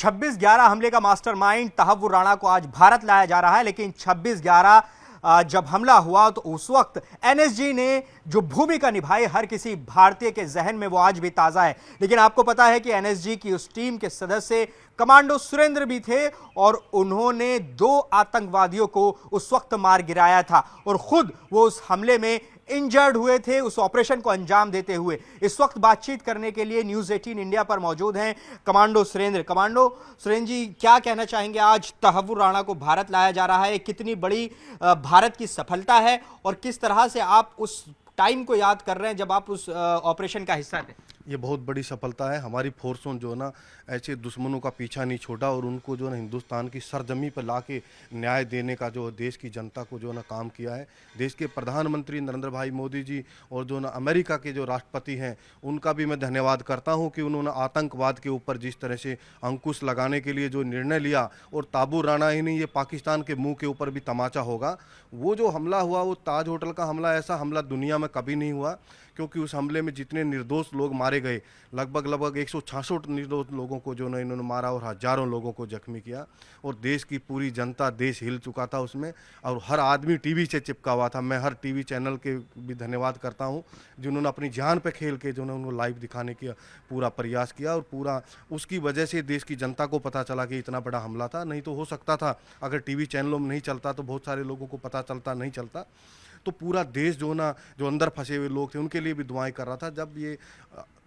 26/11 हमले का मास्टरमाइंड तहव्वुर राणा को आज भारत लाया जा रहा है, लेकिन 26/11 जब हमला हुआ तो उस वक्त एनएसजी ने जो भूमिका निभाई हर किसी भारतीय के जहन में वो आज भी ताजा है। लेकिन आपको पता है कि एनएसजी की उस टीम के सदस्य कमांडो सुरेंद्र भी थे और उन्होंने 2 आतंकवादियों को उस वक्त मार गिराया था और खुद वो उस हमले में इंजर्ड हुए थे उस ऑपरेशन को अंजाम देते हुए। इस वक्त बातचीत करने के लिए न्यूज़ 18 इंडिया पर मौजूद हैं कमांडो सुरेंद्र। कमांडो सुरेंद्र जी, क्या कहना चाहेंगे? आज तहव्वुर राणा को भारत लाया जा रहा है, कितनी बड़ी भारत की सफलता है और किस तरह से आप उस टाइम को याद कर रहे हैं जब आप उस ऑपरेशन का हिस्सा थे? ये बहुत बड़ी सफलता है। हमारी फोर्सों जो है ना ऐसे दुश्मनों का पीछा नहीं छोड़ा और उनको जो है ना हिंदुस्तान की सरजमी पर ला के न्याय देने का जो देश की जनता को जो है ना काम किया है। देश के प्रधानमंत्री नरेंद्र भाई मोदी जी और जो ना अमेरिका के जो राष्ट्रपति हैं उनका भी मैं धन्यवाद करता हूँ कि उन्होंने आतंकवाद के ऊपर जिस तरह से अंकुश लगाने के लिए जो निर्णय लिया, और तहव्वुर राणा ही नहीं, ये पाकिस्तान के मुँह के ऊपर भी तमाचा होगा। वो जो हमला हुआ वो ताज होटल का हमला, ऐसा हमला दुनिया में कभी नहीं हुआ, क्योंकि उस हमले में जितने निर्दोष लोग मारे गए, लगभग 166 निर्दोष लोगों को जो ना इन्होंने मारा और हजारों लोगों को जख्मी किया। और देश की पूरी जनता, देश हिल चुका था उसमें, और हर आदमी टीवी से चिपका हुआ था। मैं हर टीवी चैनल के भी धन्यवाद करता हूं जिन्होंने अपनी जान पे खेल के जो ना उनको लाइव दिखाने का पूरा प्रयास किया, और पूरा उसकी वजह से देश की जनता को पता चला कि इतना बड़ा हमला था। नहीं तो हो सकता था अगर टीवी चैनलों में नहीं चलता तो बहुत सारे लोगों को पता चलता नहीं चलता। तो पूरा देश जो ना, जो अंदर फंसे हुए लोग थे उनके लिए भी दुआएं कर रहा था। जब ये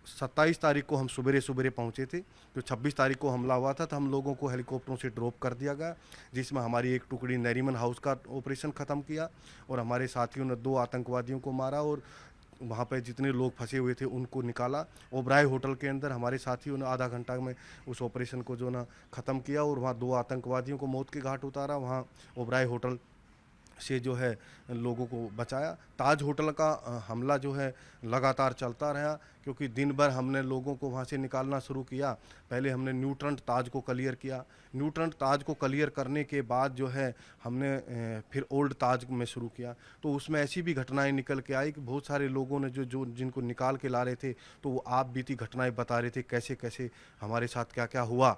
27 तारीख को हम सुबह पहुंचे थे, तो 26 तारीख को हमला हुआ था, तो हम लोगों को हेलीकॉप्टरों से ड्रॉप कर दिया गया, जिसमें हमारी एक टुकड़ी नरीमन हाउस का ऑपरेशन ख़त्म किया और हमारे साथियों ने 2 आतंकवादियों को मारा और वहाँ पे जितने लोग फंसे हुए थे उनको निकाला। ओबराय होटल के अंदर हमारे साथियों ने आधा घंटा में उस ऑपरेशन को जो ना ख़त्म किया और वहाँ 2 आतंकवादियों को मौत के घाट उतारा। वहाँ ओबराय होटल से जो है लोगों को बचाया। ताज होटल का हमला जो है लगातार चलता रहा, क्योंकि दिन भर हमने लोगों को वहाँ से निकालना शुरू किया। पहले हमने न्यूट्रंट ताज को क्लियर किया, न्यूट्रंट ताज को क्लियर करने के बाद जो है हमने फिर ओल्ड ताज में शुरू किया। तो उसमें ऐसी भी घटनाएं निकल के आई कि बहुत सारे लोगों ने जो जिनको निकाल के ला रहे थे, तो वो आप बीती घटनाएं बता रहे थे कैसे कैसे हमारे साथ क्या क्या हुआ।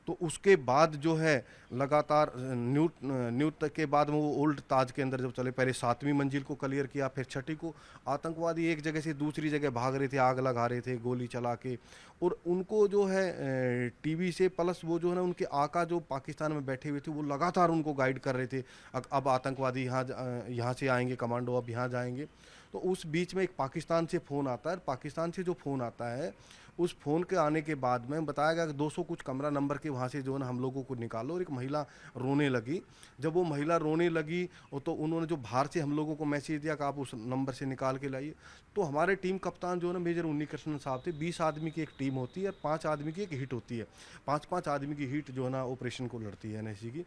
तो उसके बाद जो है लगातार न्यूट के बाद में वो ओल्ड ताज के अंदर जब चले, पहले 7वीं मंजिल को क्लियर किया, फिर 6ठी को। आतंकवादी एक जगह से दूसरी जगह भाग रहे थे, आग लगा रहे थे गोली चला के, और उनको जो है टीवी से प्लस वो जो है ना उनके आका जो पाकिस्तान में बैठे हुए थे वो लगातार उनको गाइड कर रहे थे, अब आतंकवादी यहाँ से आएंगे, कमांडो अब यहाँ जाएंगे। तो उस बीच में एक पाकिस्तान से फ़ोन आता है। पाकिस्तान से जो फ़ोन आता है, उस फ़ोन के आने के बाद में बताया गया कि 200 कुछ कमरा नंबर के वहाँ से जो है ना हम लोगों को निकालो, और एक महिला रोने लगी। जब वो महिला रोने लगी तो उन्होंने जो बाहर से हम लोगों को मैसेज दिया कि आप उस नंबर से निकाल के लाइए। तो हमारे टीम कप्तान जो है ना मेजर उन्नी कृष्णन साहब थे। 20 आदमी की एक टीम होती है और 5 आदमी की एक हिट होती है। 5-5 आदमी की हिट जो है ना ऑपरेशन को लड़ती है एनएसजी की।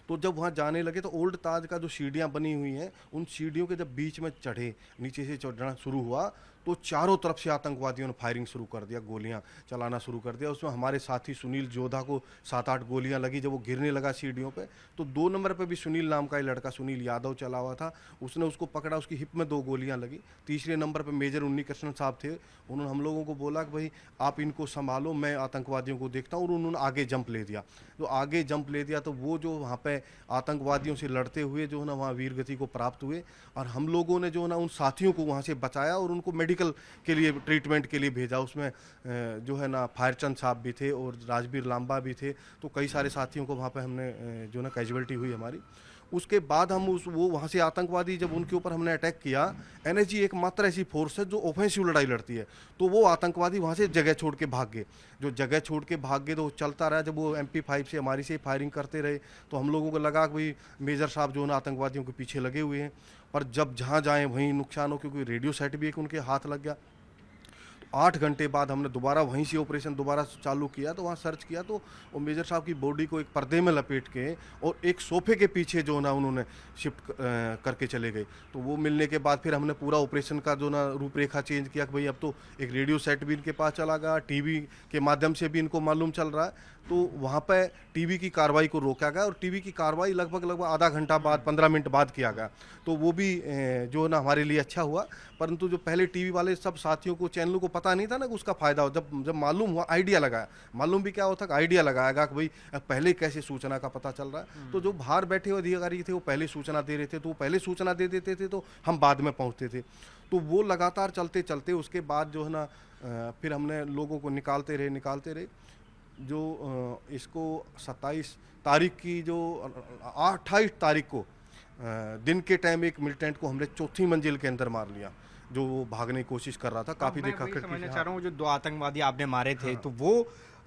तो जब वहाँ जाने लगे तो ओल्ड ताज का जो सीढ़ियाँ बनी हुई हैं, उन सीढ़ियों के जब बीच में चढ़े, नीचे से चढ़ना शुरू हुआ, तो चारों तरफ से आतंकवादियों ने फायरिंग शुरू कर दिया, गोलियां चलाना शुरू कर दिया। उसमें हमारे साथी सुनील जोधा को 7-8 गोलियां लगी। जब वो गिरने लगा सीढ़ियों पे, तो 2 नंबर पे भी सुनील नाम का लड़का, सुनील यादव चला हुआ था, उसने उसको पकड़ा, उसकी हिप में 2 गोलियां लगी। तीसरे नंबर पे मेजर उन्नी कृष्णन साहब थे, उन्होंने हम लोगों को बोला कि भाई आप इनको संभालो, मैं आतंकवादियों को देखता हूँ, और उन्होंने आगे जंप ले दिया। तो आगे जंप ले दिया तो वो जो वहाँ पे आतंकवादियों से लड़ते हुए जो है ना वहाँ वीरगति को प्राप्त हुए, और हम लोगों ने जो है ना उन साथियों को वहाँ से बचाया और उनको मेडिकल के लिए, ट्रीटमेंट के लिए भेजा। उसमें जो है ना फायरचंद साहब भी थे और राजबीर लांबा भी थे। तो कई सारे साथियों को वहाँ पे हमने जो ना कैजुअलिटी हुई हमारी। उसके बाद हम वो वहाँ से आतंकवादी जब उनके ऊपर हमने अटैक किया, एनएसजी एकमात्र ऐसी फोर्स है जो ऑफेंसिव लड़ाई लड़ती है। तो वो आतंकवादी वहाँ से जगह छोड़ के भाग गए। जो जगह छोड़ के भाग गए तो चलता रहा। जब वो MP5 से हमारी से फायरिंग करते रहे तो हम लोगों को लगा कि भाई मेजर साहब जो है ना आतंकवादियों के पीछे लगे हुए हैं, पर जब जहाँ जाएँ वहीं नुकसान हो, क्योंकि रेडियो सेट भी एक उनके हाथ लग गया। 8 घंटे बाद हमने दोबारा वहीं से ऑपरेशन दोबारा चालू किया, तो वहाँ सर्च किया तो वो मेजर साहब की बॉडी को एक पर्दे में लपेट के और एक सोफे के पीछे जो ना उन्होंने शिफ्ट करके चले गए। तो वो मिलने के बाद फिर हमने पूरा ऑपरेशन का जो ना रूपरेखा चेंज किया कि भाई अब तो एक रेडियो सेट भी इनके पास चला गया, टीवी के माध्यम से भी इनको मालूम चल रहा है। तो वहाँ पे टीवी की कार्रवाई को रोका गया और टीवी की कार्रवाई लगभग आधा घंटा बाद 15 मिनट बाद किया गया। तो वो भी जो है ना हमारे लिए अच्छा हुआ। परंतु जो पहले टीवी वाले सब साथियों को, चैनलों को पता नहीं था ना कि उसका फायदा हो, जब जब मालूम हुआ, आइडिया लगाया, मालूम भी क्या होता कि आइडिया लगाएगा कि भाई पहले कैसे सूचना का पता चल रहा है। तो जो बाहर बैठे हुए अधिकारी थे वो पहले सूचना दे रहे थे, तो वो पहले सूचना दे देते थे, तो हम बाद में पहुंचते थे। तो वो लगातार चलते चलते उसके बाद जो है ना फिर हमने लोगों को निकालते रहे। जो इसको 27 तारीख की, जो 28 तारीख को दिन के टाइम एक मिलिटेंट को हमने चौथी मंजिल के अंदर मार लिया, जो वो भागने की कोशिश कर रहा था। काफी देखा मैं समझना करके। चाह रहा हूँ, जो 2 आतंकवादी आपने मारे थे, तो वो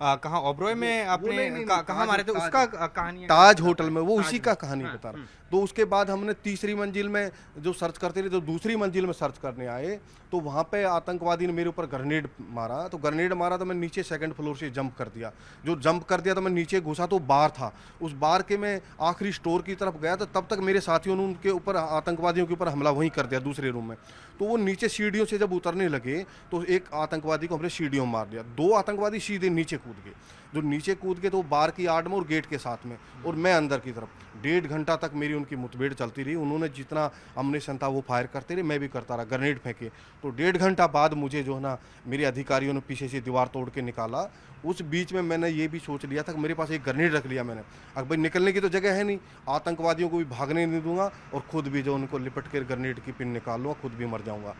कहाँ ओबरॉय में आपने कहाँ मारे थे, उसका कहानी ताज होटल में, वो उसी का कहानी हाँ, बता रहा। तो उसके बाद हमने तीसरी मंजिल में जो सर्च करते रहे, तो दूसरी मंजिल में सर्च करने आए, तो वहाँ पे आतंकवादी ने मेरे ऊपर ग्रेनेड मारा। तो ग्रेनेड मारा तो मैं नीचे सेकंड फ्लोर से जंप कर दिया। जो जंप कर दिया तो मैं नीचे घुसा, तो बार था। उस बार के मैं आखिरी स्टोर की तरफ गया, तो तब तक मेरे साथियों ने उनके ऊपर, आतंकवादियों के ऊपर हमला वहीं कर दिया दूसरे रूम में। तो वो नीचे सीढ़ियों से जब उतरने लगे तो एक आतंकवादी को हमने सीढ़ियों मार दिया। 2 आतंकवादी सीधे नीचे कूद गए। जो नीचे कूद गए तो वो बार की आड़ में और गेट के साथ में, और मैं अंदर की तरफ। 1.5 घंटा तक मेरी उनकी मुठभेड़ चलती रही। उन्होंने जितना अम्युनिशन था वो फायर करते रहे, मैं भी करता रहा, ग्रेनेड फेंके। तो 1.5 घंटा बाद मुझे जो है ना मेरे अधिकारियों ने पीछे से दीवार तोड़ के निकाला। उस बीच में मैंने ये भी सोच लिया था कि मेरे पास एक ग्रेनेड रख लिया मैंने, अब भाई निकलने की तो जगह है नहीं, आतंकवादियों को भी भागने नहीं दूंगा और खुद भी जो उनको लिपट कर ग्रेनेड की पिन निकाल लूँगा, खुद भी मर जाऊंगा।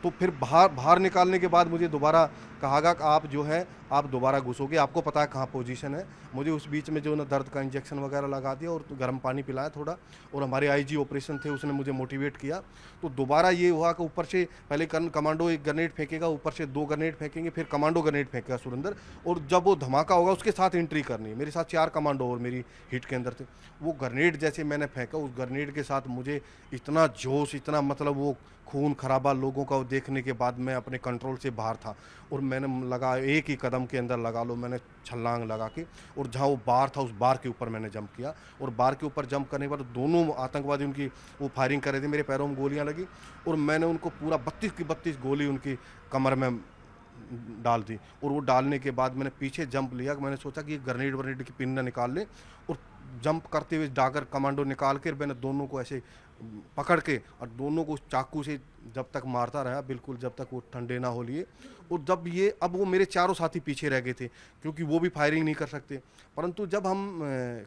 तो फिर बाहर निकालने के बाद मुझे दोबारा कहा गया कि आप जो है आप दोबारा घुसोगे, आपको पता है कहाँ पोजीशन है। मुझे उस बीच में जो ना दर्द का इंजेक्शन वगैरह लगा दिया और गर्म पानी पिलाया थोड़ा, और हमारे आईजी ऑपरेशन थे उसने मुझे मोटिवेट किया। तो दोबारा ये हुआ कि ऊपर से पहले कमांडो एक ग्रेनेड फेंकेगा, ऊपर से 2 ग्रेनेड फेंकेंगे, फिर कमांडो ग्रेनेड फेंकेगा सुरेंद्र, और जब वो धमाका होगा उसके साथ एंट्री करनी है। मेरे साथ 4 कमांडो और मेरी हिट के अंदर थे। वो ग्रेनेड जैसे मैंने फेंका, उस ग्रेनेड के साथ मुझे इतना जोश, इतना मतलब वो खून खराबा लोगों का देखने के बाद मैं अपने कंट्रोल से बाहर था, और मैंने लगा एक ही कदम के अंदर लगा लो, मैंने छलांग लगा के, और जहाँ वो बार था उस बार के ऊपर मैंने जंप किया। और बार के ऊपर जंप करने के बाद दोनों आतंकवादी उनकी वो फायरिंग कर रहे थे, मेरे पैरों में गोलियां लगी, और मैंने उनको पूरा 32 की 32 गोली उनकी कमर में डाल दी। और वो डालने के बाद मैंने पीछे जंप लिया, मैंने सोचा कि ये ग्रेनेड की पिन ना निकाल ले, और जंप करते हुए डागर कमांडो निकाल कर मैंने दोनों को ऐसे पकड़ के और दोनों को चाकू से जब तक मारता रहा, बिल्कुल जब तक वो ठंडे ना हो लिए। और जब ये, अब वो मेरे चारों साथी पीछे रह गए थे क्योंकि वो भी फायरिंग नहीं कर सकते। परंतु जब हम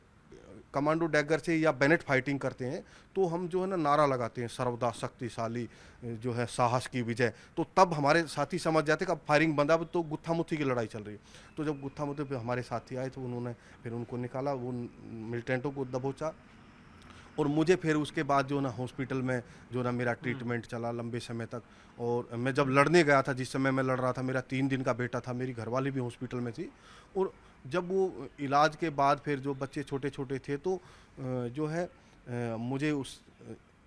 कमांडो डैगर से या बेनेट फाइटिंग करते हैं तो हम जो है ना नारा लगाते हैं, सर्वदा शक्तिशाली जो है साहस की विजय। तो तब हमारे साथी समझ जाते कि अब फायरिंग बंद, अब तो गुत्थामुत्थी की लड़ाई चल रही है। तो जब गुत्थामुत्थी पे हमारे साथी आए तो उन्होंने फिर उनको निकाला, वो मिलिटेंटों को दबोचा, और मुझे फिर उसके बाद जो ना हॉस्पिटल में जो ना मेरा ट्रीटमेंट चला लंबे समय तक। और मैं जब लड़ने गया था, जिस समय मैं लड़ रहा था, मेरा 3 दिन का बेटा था, मेरी घरवाली भी हॉस्पिटल में थी। और जब वो इलाज के बाद फिर जो बच्चे छोटे छोटे थे, तो जो है मुझे उस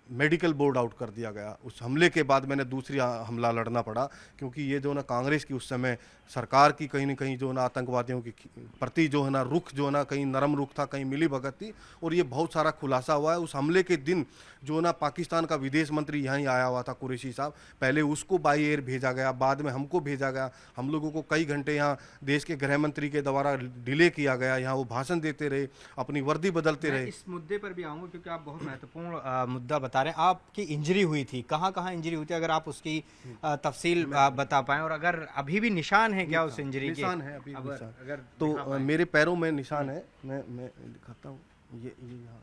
मेडिकल बोर्ड आउट कर दिया गया। उस हमले के बाद मैंने दूसरी हमला लड़ना पड़ा, क्योंकि ये जो ना कांग्रेस की उस समय सरकार की कहीं ना कहीं जो ना आतंकवादियों के प्रति जो है ना रुख, जो ना कहीं नरम रुख था, कहीं मिली भगत थी। और ये बहुत सारा खुलासा हुआ है। उस हमले के दिन जो ना पाकिस्तान का विदेश मंत्री यहाँ आया हुआ था, कुरैशी साहब, पहले उसको बाई एयर भेजा गया, बाद में हमको भेजा गया। हम लोगों को कई घंटे यहाँ देश के गृह मंत्री के द्वारा डिले किया गया, यहाँ वो भाषण देते रहे, अपनी वर्दी बदलते रहे। इस मुद्दे पर भी आऊंगा क्योंकि आप बहुत महत्वपूर्ण मुद्दा बता रहे हैं। आपकी इंजरी हुई थी, कहाँ कहाँ इंजरी हुई थी, अगर आप उसकी तफसील बता पाएं, और अगर अभी भी निशान है क्या उस इंजरी के? निशान है अभी, निशान। अगर तो मेरे पैरों में निशान है, मैं दिखाता हूँ। ये यहाँ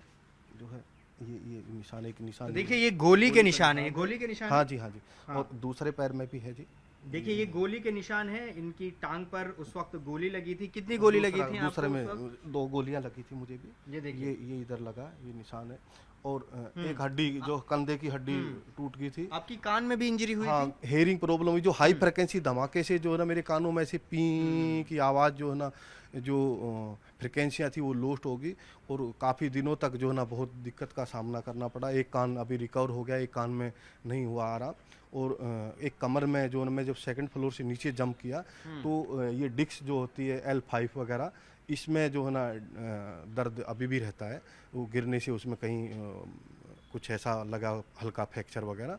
जो है ये निशान, एक निशान। तो देखिए ये गोली के निशान है, ये गोली के निशान। हाँ जी, हाँ जी। और दूसरे पैर में भी है जी। देखिए ये गोली के निशान है, इनकी टांग पर उस वक्त गोली लगी थी। कितनी गोली लगी थी आपको? दूसरे में 2 गोलियां लगी थी मुझे भी। ये देखिए, ये इधर लगा, ये निशान है। और एक हड्डी, जो कंधे की हड्डी टूट गई थी। आपकी कान में भी इंजरी हुई हाँ, थी? हेयरिंग प्रॉब्लम हुई, जो हाई फ्रिक्वेंसी धमाके से जो है ना मेरे कानों में ऐसे पी की आवाज़ जो है ना, जो फ्रिक्वेंसियाँ थी वो लॉस्ट होगी। और काफ़ी दिनों तक जो है ना बहुत दिक्कत का सामना करना पड़ा। एक कान अभी रिकवर हो गया, एक कान में नहीं हुआ आ रहा। और एक कमर में जो है ना, मैं जब सेकंड फ्लोर से नीचे जंप किया तो ये डिस्क जो होती है L5 वगैरह, इसमें जो है ना दर्द अभी भी रहता है। वो गिरने से उसमें कहीं कुछ ऐसा लगा, हल्का फ्रैक्चर वगैरह।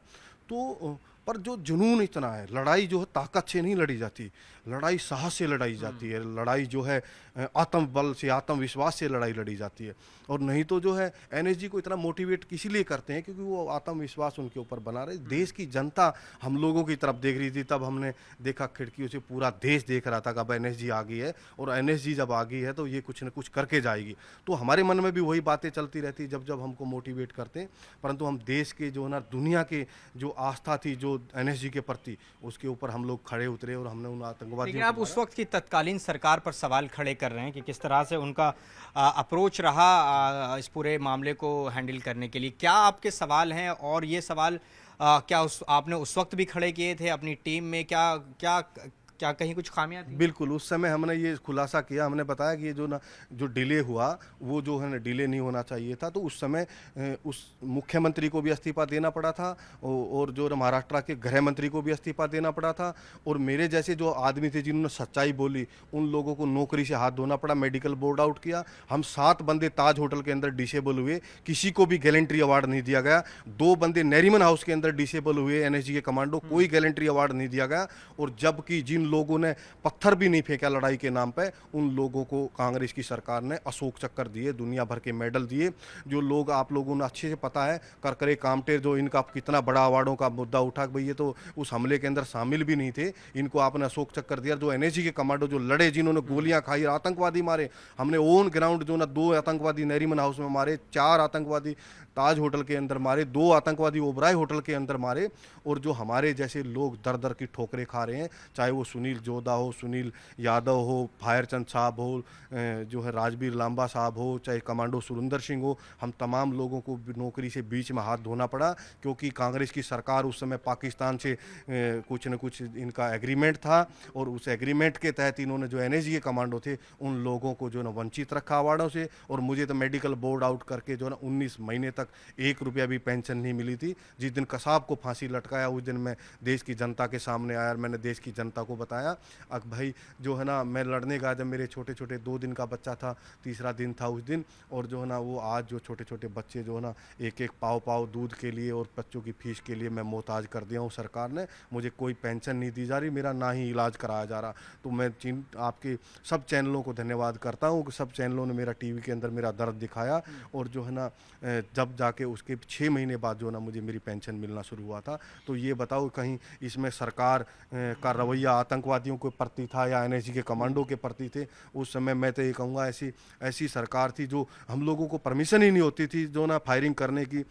तो पर जो जुनून इतना है, लड़ाई जो है ताकत से नहीं लड़ी जाती, लड़ाई साहस से लड़ाई जाती है, लड़ाई जो है आत्मबल से, आत्मविश्वास से लड़ाई लड़ी जाती है। और नहीं तो जो है एनएसजी को इतना मोटिवेट इसीलिए करते हैं क्योंकि वो आत्मविश्वास उनके ऊपर बना रहे। देश की जनता हम लोगों की तरफ देख रही थी, तब हमने देखा खिड़कियों से पूरा देश देख रहा था कि अब एनएसजी आ गई है, और एनएसजी जब आ गई है तो ये कुछ न कुछ करके जाएगी। तो हमारे मन में भी वही बातें चलती रहती जब जब हमको मोटिवेट करते हैं, परंतु हम देश के जो ना दुनिया के जो आस्था थी जो एनएसजी के प्रति, उसके ऊपर हम लोग खड़े उतरे और हमने उन आतंकवादियों लेकिन आप उस वक्त की तत्कालीन सरकार पर सवाल खड़े कर रहे हैं कि किस तरह से उनका अप्रोच रहा इस पूरे मामले को हैंडल करने के लिए। क्या आपके सवाल हैं, और ये सवाल क्या आपने उस वक्त भी खड़े किए थे अपनी टीम में? क्या क्या क्या कहीं कुछ खामियां थी? बिल्कुल, उस समय हमने ये खुलासा किया, हमने बताया कि ये जो ना जो डिले हुआ वो जो है ना डिले नहीं होना चाहिए था। तो उस समय उस मुख्यमंत्री को भी इस्तीफा देना पड़ा था, और जो महाराष्ट्र के गृह मंत्री को भी इस्तीफा देना पड़ा था, और मेरे जैसे जो आदमी थे जिन्होंने सच्चाई बोली उन लोगों को नौकरी से हाथ धोना पड़ा, मेडिकल बोर्ड आउट किया। हम 7 बंदे ताज होटल के अंदर डिसेबल हुए, किसी को भी गैलेंट्री अवार्ड नहीं दिया गया। 2 बंदे नरीमन हाउस के अंदर डिसेबल हुए एनएसजी के कमांडो, कोई गैलेंट्री अवार्ड नहीं दिया गया। और जबकि जिन लोगों ने पत्थर भी नहीं फेंका लड़ाई के नाम पे, उन लोगों को कांग्रेस की सरकार ने अशोक चक्कर दिए, दुनिया भर के मेडल दिए। जो लोग आप लोगों ने अच्छे से पता है, करकरे कामटे जो इनका कितना बड़ा अवार्डों का मुद्दा उठा, भाई ये तो उस हमले के अंदर शामिल भी नहीं थे, इनको आपने अशोक चक्कर दिया। जो एनएसजी के कमांडो जो लड़े, जिन्होंने गोलियां खाई, आतंकवादी मारे, हमने ऑन ग्राउंड जो ना 2 आतंकवादी नरीमन हाउस में मारे, 4 आतंकवादी ताज होटल के अंदर मारे, 2 आतंकवादी ओबराय होटल के अंदर मारे। और जो हमारे जैसे लोग दर दर की ठोकरें खा रहे हैं, चाहे वो सुनील जोधा हो, सुनील यादव हो, फायरचंद साहब हो, जो है राजबीर लांबा साहब हो, चाहे कमांडो सुरेंद्र सिंह हो, हम तमाम लोगों को नौकरी से बीच में हाथ धोना पड़ा, क्योंकि कांग्रेस की सरकार उस समय पाकिस्तान से कुछ न कुछ इनका एग्रीमेंट था, और उस एग्रीमेंट के तहत इन्होंने जो एनएसजी के कमांडो थे उन लोगों को जो है वंचित रखा अवार्डों से। और मुझे तो मेडिकल बोर्ड आउट करके जो है 19 महीने तक 1 रुपया भी पेंशन नहीं मिली थी। जिस दिन कसाब को फांसी लटकाया उस दिन मैं देश की जनता के सामने आया और मैंने देश की जनता को बताया, अब भाई जो है ना मैं लड़ने का, जब मेरे छोटे छोटे 2 दिन का बच्चा था, तीसरा दिन था उस दिन, और जो है ना वो आज जो छोटे छोटे बच्चे जो है ना एक एक पाव दूध के लिए और बच्चों की फीस के लिए मैं मोहताज कर दिया हूँ। सरकार ने मुझे कोई पेंशन नहीं दी जा रही, मेरा ना ही इलाज कराया जा रहा। तो मैं आपके सब चैनलों को धन्यवाद करता हूँ कि सब चैनलों ने मेरा टीवी के अंदर मेरा दर्द दिखाया, और जो है ना जब जाके उसके 6 महीने बाद जो है ना मुझे मेरी पेंशन मिलना शुरू हुआ था। तो ये बताओ कहीं इसमें सरकार का रवैया आतंकवादियों के प्रति था या एनएसजी के कमांडो के प्रति थे? उस समय मैं तो ये कहूँगा ऐसी सरकार थी जो हम लोगों को परमिशन ही नहीं होती थी जो ना फायरिंग करने की।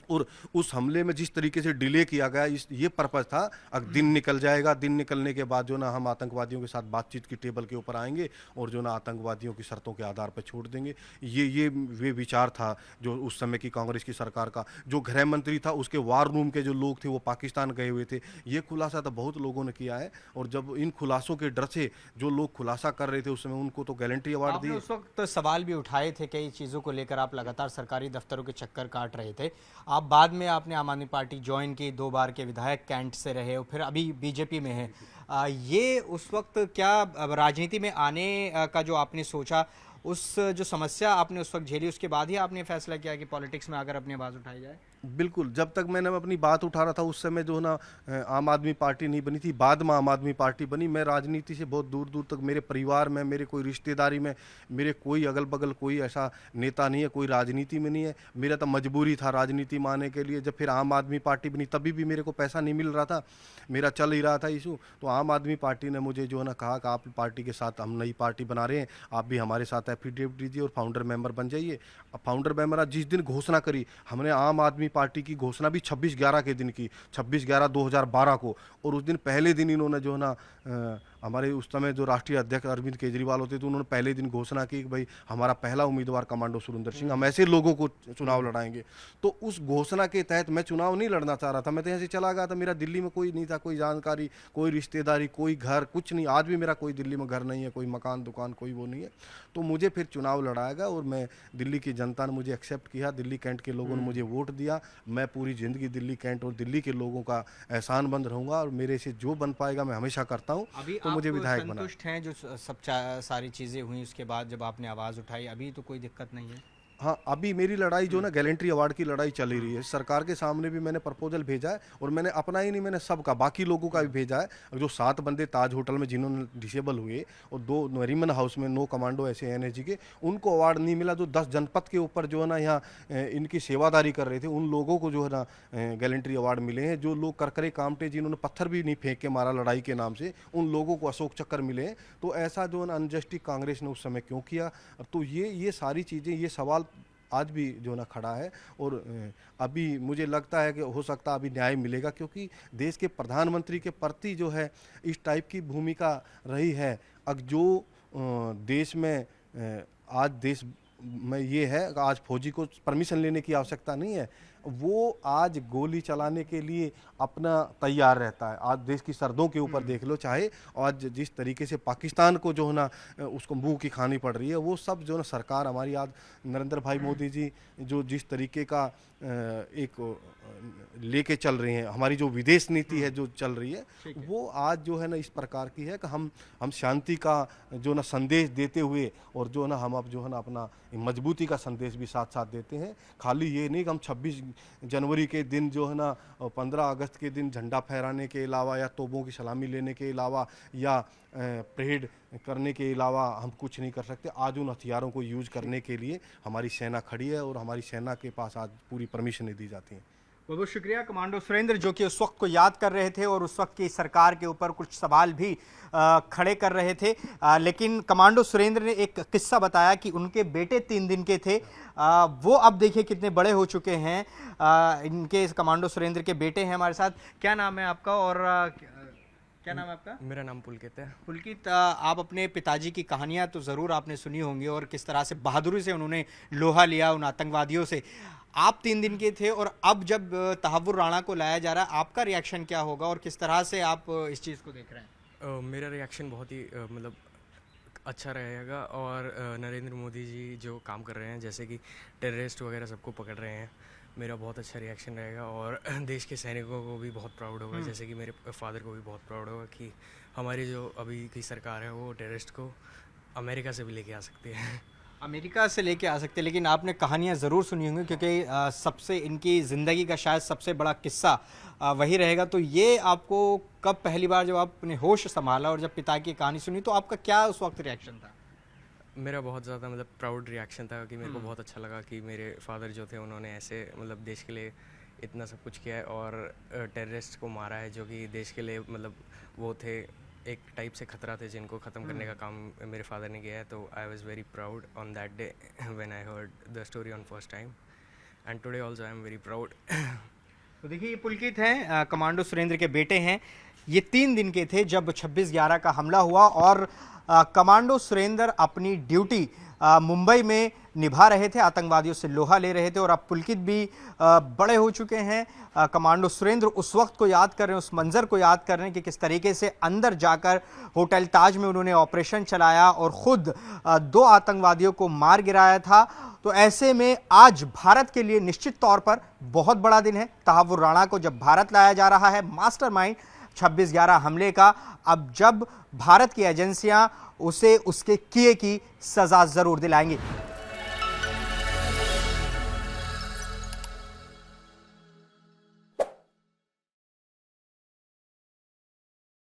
और उस हमले में जिस तरीके से डिले किया गया, ये पर्पज़ था, अब दिन निकल जाएगा, दिन निकलने के बाद जो ना हम आतंकवादियों के साथ बातचीत की टेबल के ऊपर आएंगे और जो ना आतंकवादियों की शर्तों के आधार पर छोड़ देंगे। ये वे विचार था जो उस समय की कांग्रेस की सरकार का। जो गृह मंत्री था उसके वार रूम के जो लोग थे वो पाकिस्तान गए हुए थे। ये खुलासा तो बहुत लोगों ने किया है, और जब इन खुलासों के डर से जो लोग खुलासा कर रहे थे उस समय उनको तो गैलेंट्री अवार्ड दिए। उस वक्त सवाल भी उठाए थे कई चीज़ों को लेकर, आप लगातार सरकारी दफ्तरों के चक्कर काट रहे थे। आप बाद में आपने आम आदमी पार्टी ज्वाइन की, 2 बार के विधायक कैंट से रहे और फिर अभी बीजेपी में है। ये उस वक्त क्या राजनीति में आने का जो आपने सोचा, उस जो समस्या आपने उस वक्त झेली, उसके बाद ही आपने फैसला किया कि पॉलिटिक्स में आकर अपनी आवाज़ उठाई जाए? बिल्कुल, जब तक मैंने अपनी बात उठा रहा था उस समय जो ना आम आदमी पार्टी नहीं बनी थी, बाद में आम आदमी पार्टी बनी। मैं राजनीति से बहुत दूर दूर तक, मेरे परिवार में, मेरे कोई रिश्तेदारी में, मेरे कोई अगल बगल कोई ऐसा नेता नहीं है, कोई राजनीति में नहीं है। मेरा तो मजबूरी था राजनीति में आने के लिए। जब फिर आम आदमी पार्टी बनी तभी भी मेरे को पैसा नहीं मिल रहा था, मेरा चल ही रहा था इशू। तो आम आदमी पार्टी ने मुझे जो है ना कहा कि आप पार्टी के साथ, हम नई पार्टी बना रहे हैं, आप भी हमारे साथ एफिडेविट दीजिए और फाउंडर मेंबर बन जाइए। अब फाउंडर मेंबर जिस दिन घोषणा करी हमने, आम आदमी पार्टी की घोषणा भी 26/11 के दिन की, 26/11/2012 को। और उस दिन पहले दिन इन्होंने जो है ना हमारे उस समय जो राष्ट्रीय अध्यक्ष अरविंद केजरीवाल होते थे, उन्होंने पहले दिन घोषणा की कि भाई हमारा पहला उम्मीदवार कमांडो सुरेंद्र सिंह, हम ऐसे लोगों को चुनाव लड़ाएंगे। तो उस घोषणा के तहत मैं चुनाव नहीं लड़ना चाह रहा था, मैं तो यहाँ से चला गया था। मेरा दिल्ली में कोई नहीं था, कोई जानकारी, कोई रिश्तेदारी, कोई घर, कुछ नहीं। आज भी मेरा कोई दिल्ली में घर नहीं है, कोई मकान दुकान कोई वो नहीं है। तो मुझे फिर चुनाव लड़ाएगा और मैं, दिल्ली की जनता ने मुझे एक्सेप्ट किया, दिल्ली कैंट के लोगों ने मुझे वोट दिया। मैं पूरी ज़िंदगी दिल्ली कैंट और दिल्ली के लोगों का एहसानमंद रहूँगा, और मेरे से जो बन पाएगा मैं हमेशा करता हूँ। तो मुझे विधायक बना। संतुष्ट हैं जो सब सारी चीज़ें हुई उसके बाद जब आपने आवाज़ उठाई? अभी तो कोई दिक्कत नहीं है? हाँ, अभी मेरी लड़ाई जो ना गैलेंट्री अवार्ड की लड़ाई चल ही रही है। सरकार के सामने भी मैंने प्रपोजल भेजा है और मैंने अपना ही नहीं, मैंने सबका बाकी लोगों का भी भेजा है। जो 7 बंदे ताज होटल में जिन्होंने डिसेबल हुए और 2 नरीमन हाउस में 9 कमांडो ऐसे एनएसजी के, उनको अवार्ड नहीं मिला। जो 10 जनपद के ऊपर जो है ना यहाँ इनकी सेवादारी कर रहे थे, उन लोगों को जो है ना गैलेंट्री अवार्ड मिले हैं। जो लोग करकरे कामटे जिन्होंने पत्थर भी नहीं फेंक के मारा लड़ाई के नाम से, उन लोगों को अशोक चक्कर मिले हैं। तो ऐसा जो है ना अनजस्टिस कांग्रेस ने उस समय क्यों किया? तो ये सारी चीज़ें, ये सवाल आज भी जो ना खड़ा है। और अभी मुझे लगता है कि हो सकता है अभी न्याय मिलेगा, क्योंकि देश के प्रधानमंत्री के प्रति जो है इस टाइप की भूमिका रही है। अब जो देश में आज देश में ये है कि आज फौजी को परमिशन लेने की आवश्यकता नहीं है, वो आज गोली चलाने के लिए अपना तैयार रहता है। आज देश की सरहदों के ऊपर देख लो, चाहे आज जिस तरीके से पाकिस्तान को जो है ना उसको मुंह की खानी पड़ रही है, वो सब जो ना सरकार हमारी आज नरेंद्र भाई मोदी जी जो जिस तरीके का एक लेके चल रहे हैं, हमारी जो विदेश नीति है जो चल रही है, वो आज जो है ना इस प्रकार की है कि हम शांति का जो ना संदेश देते हुए और जो ना हम अब जो है ना अपना मजबूती का संदेश भी साथ साथ देते हैं। खाली ये नहीं कि हम 26 जनवरी के दिन जो है ना 15 अगस्त के दिन झंडा फहराने के अलावा या तोपों की सलामी लेने के अलावा या परेड करने के अलावा हम कुछ नहीं कर सकते। आज उन हथियारों को यूज करने के लिए हमारी सेना खड़ी है और हमारी सेना के पास आज पूरी परमिशनें दी जाती हैं। बहुत बहुत शुक्रिया कमांडो सुरेंद्र, जो कि उस वक्त को याद कर रहे थे और उस वक्त की सरकार के ऊपर कुछ सवाल भी खड़े कर रहे थे। लेकिन कमांडो सुरेंद्र ने एक किस्सा बताया कि उनके बेटे 3 दिन के थे, वो अब देखिए कितने बड़े हो चुके हैं। इनके इस कमांडो सुरेंद्र के बेटे हैं हमारे साथ। क्या नाम है आपका और क्या नाम है आपका? मेरा नाम पुलकित है। पुलकित, आप अपने पिताजी की कहानियां तो ज़रूर आपने सुनी होंगी और किस तरह से बहादुरी से उन्होंने लोहा लिया उन आतंकवादियों से। आप 3 दिन के थे और अब जब तहव्वुर राणा को लाया जा रहा है, आपका रिएक्शन क्या होगा और किस तरह से आप इस चीज़ को देख रहे हैं? मेरा रिएक्शन बहुत ही मतलब अच्छा रहेगा। और नरेंद्र मोदी जी जो काम कर रहे हैं, जैसे कि टेररिस्ट वगैरह सबको पकड़ रहे हैं, मेरा बहुत अच्छा रिएक्शन रहेगा। और देश के सैनिकों को भी बहुत प्राउड होगा, जैसे कि मेरे फादर को भी बहुत प्राउड होगा कि हमारी जो अभी की सरकार है वो टेररिस्ट को अमेरिका से भी लेके आ सकती है। अमेरिका से लेके आ सकते हैं, लेकिन आपने कहानियां ज़रूर सुनी होंगी क्योंकि सबसे इनकी ज़िंदगी का शायद सबसे बड़ा किस्सा वही रहेगा। तो ये आपको कब पहली बार जब आपने होश संभाला और जब पिता की कहानी सुनी, तो आपका क्या उस वक्त रिएक्शन था? मेरा बहुत ज़्यादा मतलब प्राउड रिएक्शन था कि मेरे को बहुत अच्छा लगा कि मेरे फादर जो थे उन्होंने ऐसे मतलब देश के लिए इतना सब कुछ किया है और टेररिस्ट को मारा है, जो कि देश के लिए मतलब वो थे एक टाइप से खतरा थे जिनको ख़त्म करने का काम मेरे फादर ने किया है। तो I was very proud on that day when I heard the story on first time, and today also I am very proud. तो देखिए, ये पुलकित हैं, कमांडो सुरेंद्र के बेटे हैं। ये 3 दिन के थे जब 26/11 का हमला हुआ और कमांडो सुरेंद्र अपनी ड्यूटी मुंबई में निभा रहे थे, आतंकवादियों से लोहा ले रहे थे। और अब पुलकित भी बड़े हो चुके हैं। कमांडो सुरेंद्र उस वक्त को याद कर रहे हैं, उस मंजर को याद कर रहे हैं कि किस तरीके से अंदर जाकर होटल ताज में उन्होंने ऑपरेशन चलाया और ख़ुद 2 आतंकवादियों को मार गिराया था। तो ऐसे में आज भारत के लिए निश्चित तौर पर बहुत बड़ा दिन है। तहव्वुर राणा को जब भारत लाया जा रहा है, मास्टरमाइंड 26/11 हमले का, अब जब भारत की एजेंसियां उसे उसके किए की सजा जरूर दिलाएंगी।